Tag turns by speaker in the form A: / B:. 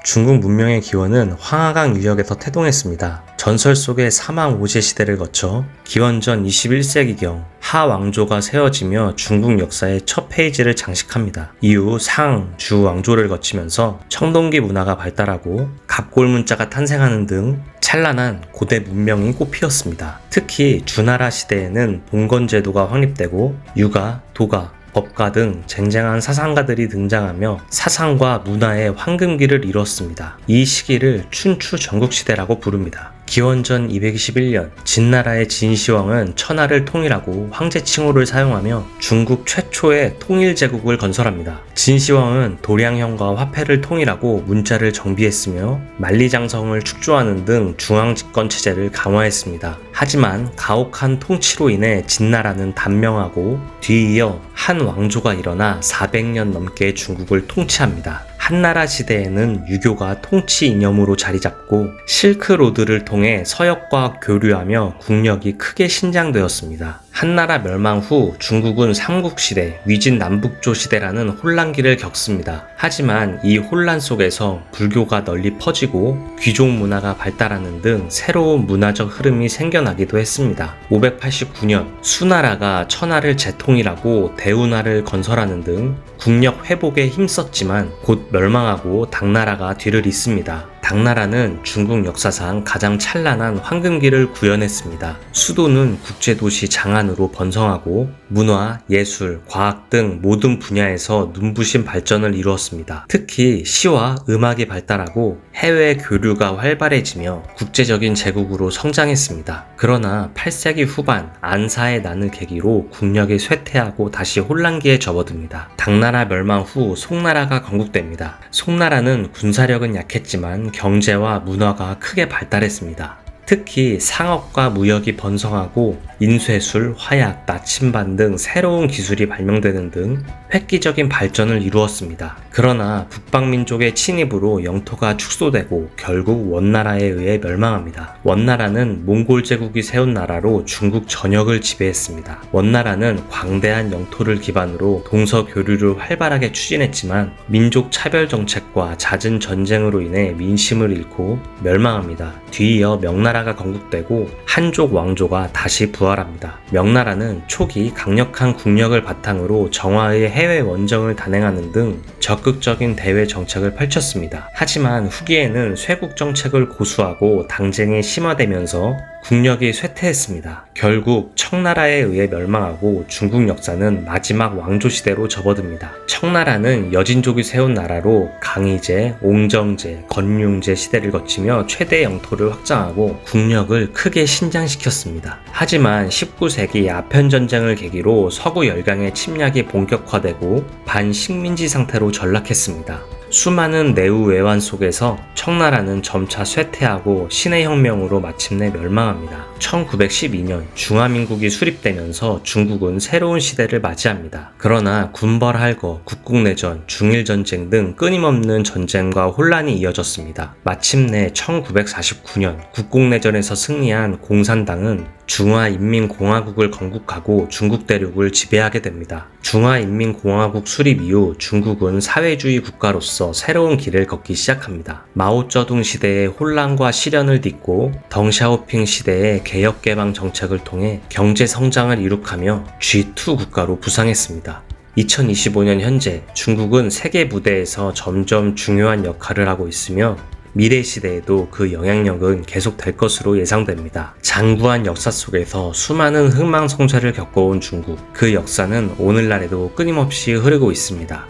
A: 중국 문명의 기원은 황하강 유역에서 태동했습니다. 전설 속의 사망 오제 시대를 거쳐 기원전 21세기경 하 왕조가 세워지며 중국 역사의 첫 페이지를 장식합니다. 이후 상, 주 왕조를 거치면서 청동기 문화가 발달하고 갑골문자가 탄생하는 등 찬란한 고대 문명이 꽃피었습니다. 특히 주나라 시대에는 봉건제도가 확립되고 유가, 도가, 법가 등 쟁쟁한 사상가들이 등장하며 사상과 문화의 황금기를 이뤘습니다. 이 시기를 춘추 전국시대라고 부릅니다. 기원전 221년 진나라의 진시황은 천하를 통일하고 황제 칭호를 사용하며 중국 최초의 통일제국을 건설합니다. 진시황은 도량형과 화폐를 통일하고 문자를 정비했으며 만리장성을 축조하는 등 중앙집권 체제를 강화했습니다. 하지만 가혹한 통치로 인해 진나라는 단명하고 뒤이어 한 왕조가 일어나 400년 넘게 중국을 통치합니다. 한나라 시대에는 유교가 통치 이념으로 자리잡고 실크로드를 통해 서역과 교류하며 국력이 크게 신장되었습니다. 한나라 멸망 후 중국은 삼국시대, 위진남북조 시대라는 혼란기를 겪습니다. 하지만 이 혼란 속에서 불교가 널리 퍼지고 귀족 문화가 발달하는 등 새로운 문화적 흐름이 생겨나기도 했습니다. 589년 수나라가 천하를 재통일하고 대운하를 건설하는 등 국력 회복에 힘썼지만 곧 멸망하고 당나라가 뒤를 잇습니다. 당나라는 중국 역사상 가장 찬란한 황금기를 구현했습니다. 수도는 국제도시 장안으로 번성하고 문화, 예술, 과학 등 모든 분야에서 눈부신 발전을 이루었습니다. 특히 시와 음악이 발달하고 해외 교류가 활발해지며 국제적인 제국으로 성장했습니다. 그러나 8세기 후반 안사의 난을 계기로 국력이 쇠퇴하고 다시 혼란기에 접어듭니다. 당나라 멸망 후 송나라가 건국됩니다. 송나라는 군사력은 약했지만 경제와 문화가 크게 발달했습니다. 특히 상업과 무역이 번성하고 인쇄술, 화약, 나침반 등 새로운 기술이 발명되는 등 획기적인 발전을 이루었습니다. 그러나 북방민족의 침입으로 영토가 축소되고 결국 원나라에 의해 멸망합니다. 원나라는 몽골 제국이 세운 나라로 중국 전역을 지배했습니다. 원나라는 광대한 영토를 기반으로 동서교류를 활발하게 추진했지만 민족 차별 정책과 잦은 전쟁으로 인해 민심을 잃고 멸망합니다. 뒤이어 명나라가 건국되고 한족 왕조가 다시 부활합니다. 명나라는 초기 강력한 국력을 바탕으로 정화의 해외 원정을 단행하는 등 적극적인 대외 정책을 펼쳤습니다. 하지만 후기에는 쇄국 정책을 고수하고 당쟁이 심화되면서 국력이 쇠퇴했습니다. 결국 청나라에 의해 멸망하고 중국 역사는 마지막 왕조시대로 접어듭니다. 청나라는 여진족이 세운 나라로 강희제, 옹정제, 건륭제 시대를 거치며 최대 영토를 확장하고 국력을 크게 신장시켰습니다. 하지만 19세기 아편전쟁을 계기로 서구 열강의 침략이 본격화되고 반식민지 상태로 전락했습니다. 수많은 내후 외환 속에서 청나라는 점차 쇠퇴하고 신의 혁명으로 마침내 멸망합니다. 1912년 중화민국이 수립되면서 중국은 새로운 시대를 맞이합니다. 그러나 군벌할거, 국국내전, 중일전쟁 등 끊임없는 전쟁과 혼란이 이어졌습니다. 마침내 1949년 국국내전에서 승리한 공산당은 중화인민공화국을 건국하고 중국 대륙을 지배하게 됩니다. 중화인민공화국 수립 이후 중국은 사회주의 국가로서 새로운 길을 걷기 시작합니다. 마오쩌둥 시대의 혼란과 시련을 딛고 덩샤오핑 시대의 개혁개방 정책을 통해 경제 성장을 이룩하며 G2 국가로 부상했습니다. 2025년 현재 중국은 세계 무대에서 점점 중요한 역할을 하고 있으며 미래 시대에도 그 영향력은 계속될 것으로 예상됩니다. 장구한 역사 속에서 수많은 흥망성쇠를 겪어온 중국, 그 역사는 오늘날에도 끊임없이 흐르고 있습니다.